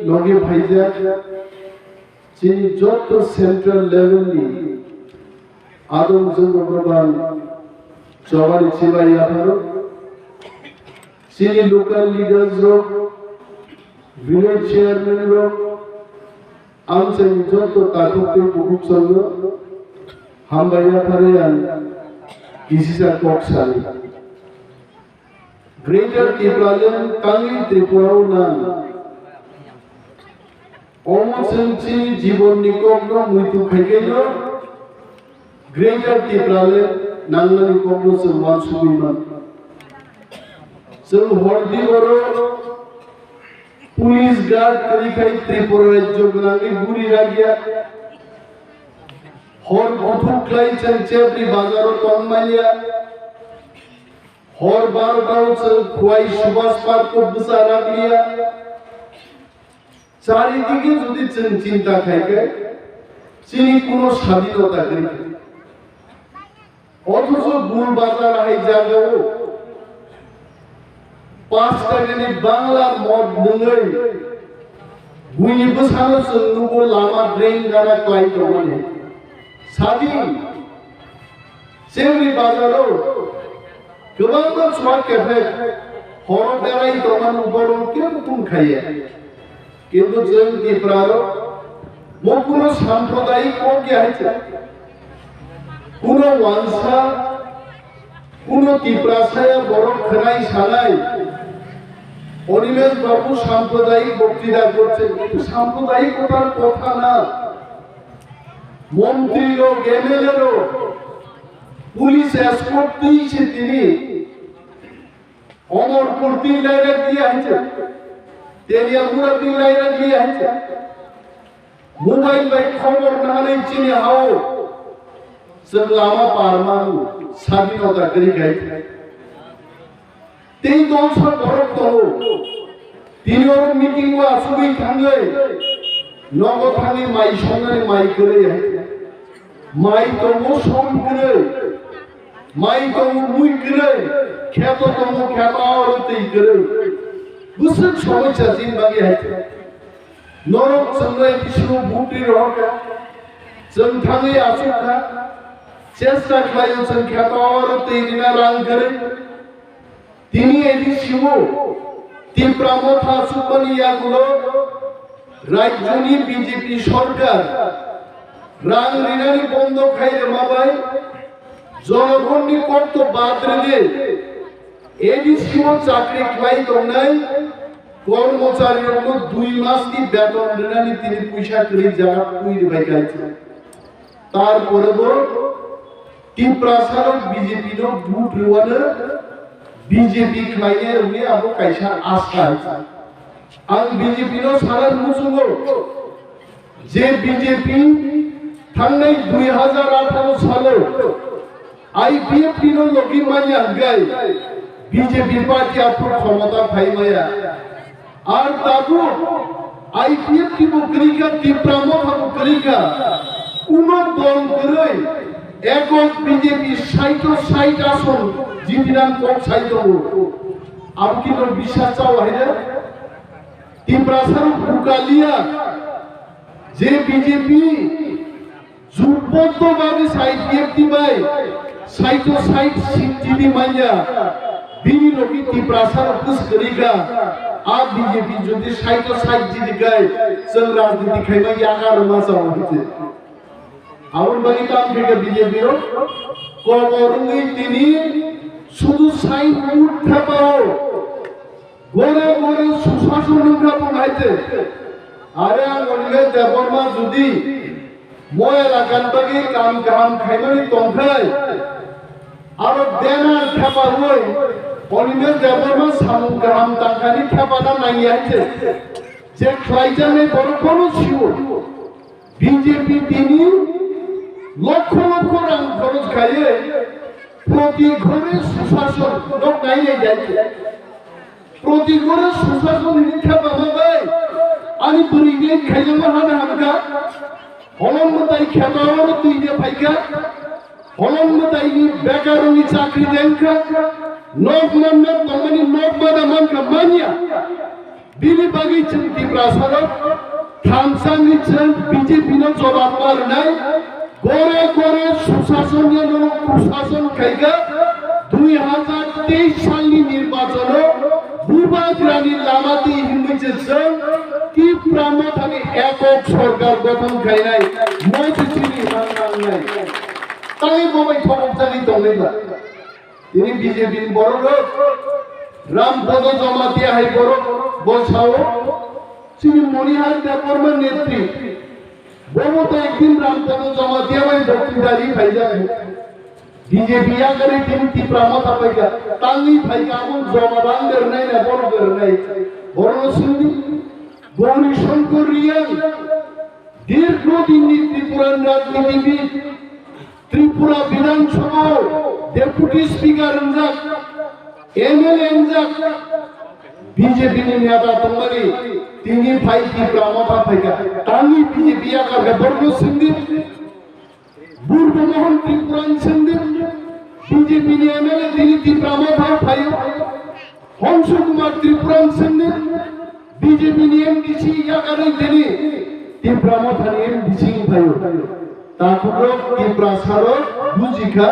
लगे भाईजा Chini Joto central level ni Adom Zungurban Chawari Chibai Yaparo Chini local leaders rok village chairman rok Amsang Joto Tatukte Bukuk Songo Hambaya Parayan Kisisa Koksari Greater Tipralan Tangi Tripuraunan Omosengchi Jibon Nikogno Muitu Khekeno Greater Tiprale Nangla Nikogno Selwan Subiman Sel Hordi Boro Police Guard Karikai Tripura Rajyo Gnangi Guri Ragya Hor Kwplai Chanchebri Bazaro Tongmaya Hor Bargao Sel Khwai Shubas Parko Busa Ragya চারিদিকে যদি চিন্তা থাকে চিনি কোনো স্বাধীনতা করি অথচ গুল বাজার আই জায়গাও 5 টাকানি বাংলা মদ নঙै গুইনি বসানো সঙ্গুবো লামা ড্রেন গানা ক্লাই দমনে স্বাধীন সেমনি বাজারও গোবাং সওয়া কেফে হর বেড়াই দমান উপরও কেউ কোন খাইয়া কিন্তু যেন ত্রিপুরারও কোনো সাম্প্রদায়িক কি আছে কোনো ওয়ানসা কোনো ত্রিপুরাশায় বড় খেলাই সানাই অনিমেষ বাবু সাম্প্রদায়িক বক্তৃতা করছেন কিন্তু সাম্প্রদায়িকতার কথা না মন্ত্রী ও এমএলএরও পুলিশ এসকর্ট দিয়েছে তিনি অমরপুর 3 লাইনে দিয়ে আছে Teliapura Pilaira dia aja. Mobile baik khobor nahanai Chini hao. Selama parman স্বাধীনতা করি গাই। তেই দলসা বরক দল। তিনিও মিটিং ও আসুবি থাঙ্গে। নগদ থাঙ্গে মাই সঙ্গে মাই করে। মাই তমো সম করে। মাই তমো মুই করে। খ্যাত তমো খ্যাত আরতেই করে। বুঝছেন সমস্যা জিনবাগি আছে নরক সঙ্গে বিষ্ণু ভূতি রক जों थाङै आसुखा চেষ্টা খাইছেন খ্যাতরতে দিনা রাং করে তিনি এদি শিব তিপ্রামথা সুপনিয়াগুলো রাজ্যনি বিজেপি সরকার রাং রিনানি বন্ধ খাইরে মাবাই জনগণনি কত বাদ রে এদি শিব চাকরি খাই দংনাই কর্মচারীর 2 মাস কি বেতন রিনানি তিনি পয়সা করে জায়গা কইরে বাইকাইছে তারপরে তিপ্রাসার বিজেপি নো ভোট রওয়ানে বিজেপি খাইয়ে উনি আবো কাইসা আস্থা আং বিজেপি নো সারা মুসুগো যে বিজেপি থাঙ্গাই 2018 সালে আইপিএফ নো লগি মাইয়া গাই বিজেপি পার্টি আপন ক্ষমতা ফাইমায়া আর তাবু আইপিএফ কি বকরিকা তিপ্রামো বকরিকা কোন দল করে একক বিজেপি 60 আসন জিতিনান কোন সাইতো আপ কি তোর বিশ্বাস চাও হইরে তিপ্রাসার বুকালিয়া যে বিজেপি জুটবদ্ধভাবে সাইপিএফ দিবাই 60 সিট জিতি মাইয়া বিনি লোকি তিপ্রাসার কুছ করিকা আপ বিজেপি যদি 60 জিতি গায় চল রাজনীতি খাইবা ইয়াকার মাসাও হইছে আউর বাড়ি কাম থেকে বিজেপি ও কবরঙ্গি তিনি শুধু সাই উঠতে পাও গোরে গোরে সুশাসন উঠাবো নাইতে আরে আঙ্গলে দেবরমা যদি মই এলাকার বাকি কাম কাম খাইবানি তংখে আর দেনার খেপা হই অনিমে দেবরমা সামু কাম তাকানি খেপানা নাই আছে যে খাইজানে বড় কোন ছিল বিজেপি তিনি লক্ষ লক্ষ রাং খরচ খাইয়ে প্রতি ঘরে সুশাসন নকনাই যাচ্ছে প্রতি ঘরে সুশাসন নিখা বাবা ভাই আমি পুরিগে খাইলে হানা হামকা হলমতাই খেতাওর তুই দে ভাইকা হলমতাই নি বেকারনি চাকরি দেনকা নক মন্ন কমানি নক বাদা মানকা মানিয়া बिनि बागै जों टिप्रासाराव थामसानि जों बिजेपिनो जवाब मारनाय गरे गरे सुशासन कुशासन खायगा 2023 सालनि निर्वाचनाव भूभाग्रानि लामाती हिंदीजों टिप्रामथानि एকক सरकार गठन खायनाय मोचचिनि हांनांनाय ताई बबाय थमजानि दंनायला दिनै बिजेपि बर'ग रामपद जमातिया हाय बर' बसाओ श्री मणिहार देवबर्मन नेत्री बहुतो एकदिन रामपद जमातिया भाई बक्तिदारी फायजा बीजेपी या करे दिन टिप्रामथ आपैगा तांगी फायगा आमुन जमाबान देरनाय ना बर' देरनाय बर' सिंनि गौरी शंकर रियां दीर्घदिननि त्रिपुरान राजनीतिबिद त्रिपुरा विधानसभा डेपुटी स्पीकर अंजाक एमएलए अंजाक बीजेपी ने नेता तंगरी तिनी भाई टिप्रामथा फायगा तांगी बीजेपी या कर बरगो सिंधी बुर्ग मोहन त्रिपुरान सिंधी बीजेपी ने एमएलए तिनी टिप्रामथा फायो हंस कुमार त्रिपुरान सिंधी बीजेपी ने एमडीसी या करे तिनी टिप्रामथा ने एमडीसी फायो ताकुरो टिप्रासारो बुजिखा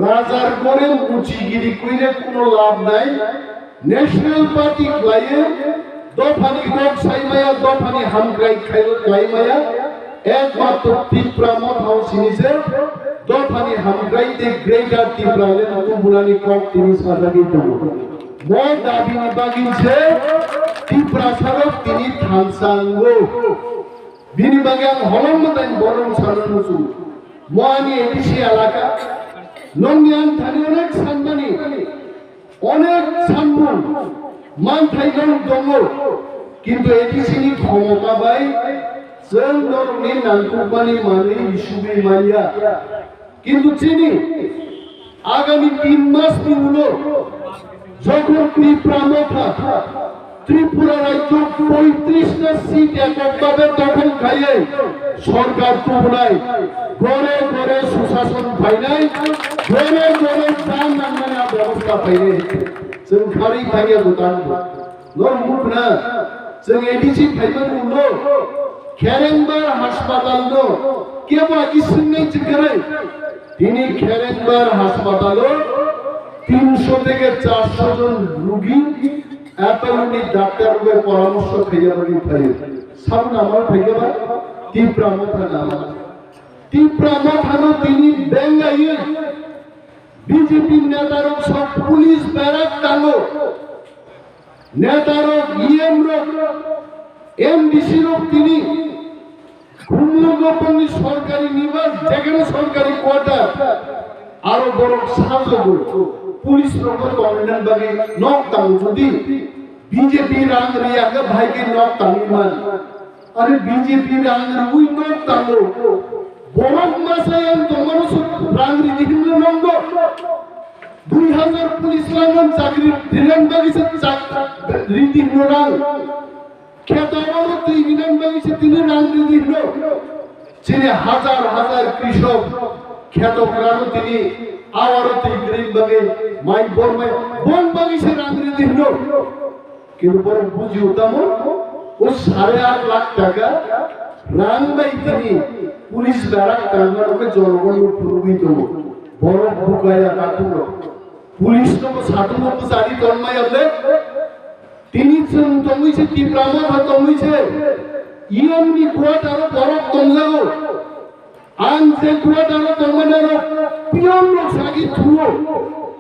राजार करे उचिगिरि कइले कोनो लाभ নাই नेशनल पार्टी खलायो दफानि गक साइमाया दफानि हामग्राय खाइमाया एकमात्र टिप्रामथ हाउसिनिसे दफानि हामग्राय दे ग्रेटर टिप्राले तुमुरानि कक तिनि साजागि दङ मो दाबिनि बागिनसे टिप्रासारो तिनि थांसांगो बिनि बागै आं हलमताइन बरं साननुसु मोआनि एडिसि एलाका नंयान थानि अनेक सानमानि अनेक सानमुन मानथाइगन दङ किन्तु एडिसिनि क्षमता बाय जों नरकनि नांगौमानि माने इसुबि मानिया किन्तु चिनि आगामी 3 मासनि उनाव যখন টিপ্রামথা त्रिपुरा राज्य 35টা सीट এককভাবে দখল খাইয়ে সরকার তুলনায় গড়ে গড়ে সুশাসন ফাইনাই গড়ে গড়ে দাম নামানা ব্যবস্থা ফাইনে जों खारि फाइया गुतान नर मुखना जों एडिसि फाइमान उनो खेरेंबार हासपाताल दो केबा इसिंनै जिगरै दिनै खेरेंबार हासपातालो 300 থেকে 400 জন রোগী एपलनि डाक्टरबो परामर्श खाइयाबनि फायो साब नामा फाइयाबा टिप्रामथा नामा टिप्रामथानो तिनि बेंगायो बीजेपी नेतारक सब पुलिस बैराक तांगो नेतारक ईएम रक एमडीसी रक तिनि खुमलुगपनि सरकारी निवास जेखाने सरकारी क्वार्टार आरो बरक साजोगो पुलिस रक गवर्नमेंट बागै नक तांग जुदि बीजेपी रांग रियागा भाइगे नक तांगमान अरे बीजेपी रांग रुई नक तांगो বরফ মাসায়ান তোমারও রাংরি দিহিনলে নঙ্গ 2000 পুলিশ লাগান চাকরি দিলেন বাগিছে রীতি নোরাং খেতাওয়ারও তুই বিনান বাগিছে তিনি রাংরি দিহিন চিনে হাজার হাজার কৃষক খেতকরানো তিনি আওয়ারও তুই গ্রিন বাগে মাই বর্মে বন বাগিছে রাংরি দিহিন কিন্তু বড় বুঝি উতাম ও 8.5 লাখ টাকা রাং বাই তিনি पुलिस बैराक तांगन के जनगण प्रभुत बड़ बुकाया काटुर पुलिस तो सातुम पुजारी तन्मय अबले तिनी जों तंगैसे टिप्रामथा तंगैसे इयमनि क्वार्टार बरफ तंजागो आं जे क्वार्टार तंगनारो पियन रक सागि थुओ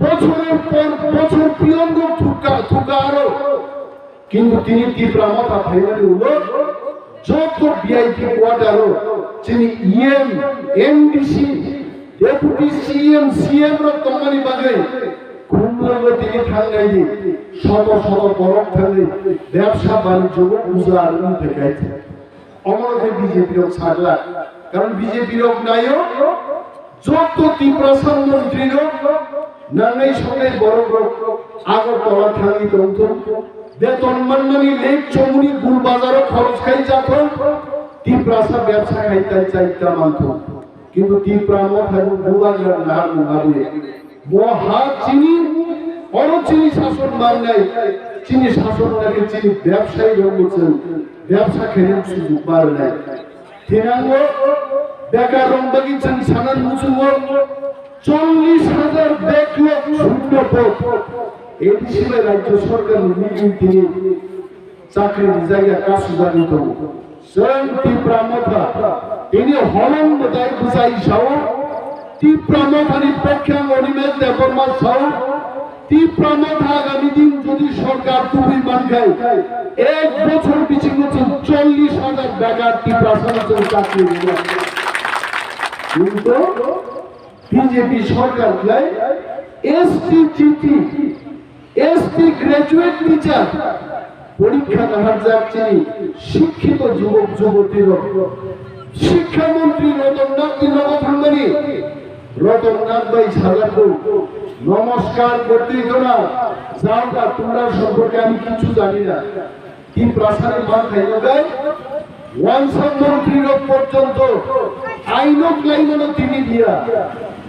बछरेर पर बछर पियन रक थुकारो किन्तु तिनी टिप्रामथा फाइनालि उलो जोतो वीआईपी क्वार्टारो चिनी EM MDC deputy CM CM रो तंगनि बागै खुमलुगो तिनि थांनायनि शत शत बरफ थांनाय व्यवसा बाणिज्यबो उजारनि देखायছে अमरके बीजेपी रो सागला कारण बीजेपी रो नायो जोतो टिप्रासन मंत्री रो नांगै संगै बरफ रो आगरतला थांगि दंथो बेतन माननानि लेक चमुनि गुल बाजाराव खरच खाइ जाथो टिप्रासा व्यवसा खाइताय चाइता मानथो किन्तु टिप्रामथानि बुबाग्रा नार नङाबो महा चिनि अरचिनि शासन माननाय চিনি শাসন লাগে চিনি ব্যবসায়ী রঙছে ব্যবসা খেলে সুযোগ পারে না তেনাঙ্গ বেকার রংবাগি চান সানান মুচুঙ্গ 40,000 ব্যাকলগ শূন্য পদ এই হিসেবে রাজ্য সরকার নিজে তিনি চাকরির জায়গা কাজ জানিত স্বয়ং তীব্রামথা তিনি হলং বোধহয় বুঝাই সাও তীব্রামথানি পক্ষে অনিমেষ দেবর্মা সাও তীব্রামথা আগামী দিন যদি সরকার তুমি মানখায় 1 বছর পিছিয়ে 40,000 বেকার তীব্রাসনের চাকরি দিবে কিন্তু বিজেপি সরকার প্রায় এসটি গ্রাজুয়েট টিচার পরীক্ষা দেওয়ার যাচ্ছে শিক্ষিত যুবক যুবতীর শিক্ষামন্ত্রী রতননাথ ভাই সাজাপুর নমস্কার করতে না যাওটা তোমরা সম্পর্কে আমি কিছু জানি না কি প্রাসাদের মান খাইয়ে দেয় ওয়ানসব মন্ত্রীর পর্যন্ত আইনত লাইনও তিনি দিয়া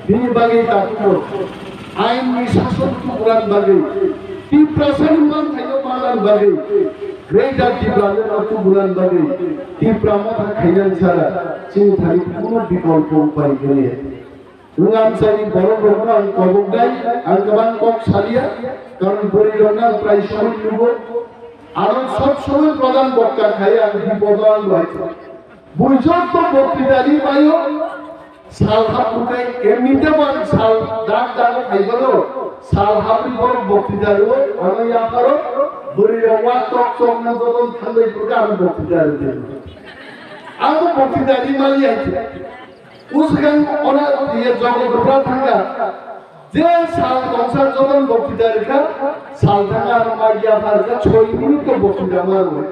তিনি বাগে তাকুন আইন শাসন পুরান বাগে ती प्रसन्न खायो मालान बागे ग्रेटर ती ब्रांडर अतु बुलान बागे ती प्रामथा खाइनान छाड़ा चिनि थारि कोनो विकल्प उपाय गैया उंगाम सानि बड़ बड़ आं कबगदाय आं गोबां कक सालिया कारण बरिरना प्राय समय नुबो आरो सब समय प्रधान बक्ता खाय आं बिपदान लाइछ बुझत तो बक्तिदारी पायो साल हापुकाय एमनिते मान साल दाग दाग खाइबलो साल हापि बड़ बक्तिदारो आं याकारो बरिरवा टक टक ना जदन थांबाय पुरका आं बक्तिदारो दे आं बक्तिदारी मालि आइছে उसगां अना ये जगतरा थांगा जे साल दंसार जदन बक्तिदारिखा साल थांगा आं मागिया फारका 6 मिनिट बक्तिदा मारबाय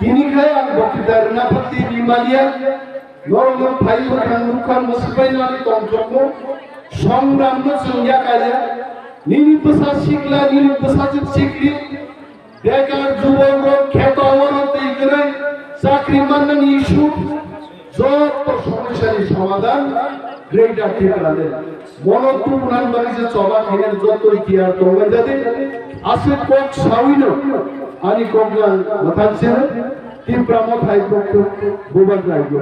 बिनिखाय आं बक्तिदार ना फति बिमालिया नरक फाइल खान नुखान मुसबायनानै तंजोगमो संग्रामनो जों याकाया निनि बसा सिखला निनि बसा जों सिखलि बेकार जुबक खेतावर तैगरै चाकरि माननायनि इस्यु যত সমস্যার সমাধান গ্রেটার ঠিকালে মনতু পুরান বাড়িতে চবা খেলেন যত ইতিহাস তবে যাতে আছে কক সাউইনো আনি কমগান মাথানছে তিন প্রামত হাইকোর্ট গোবার রাইগো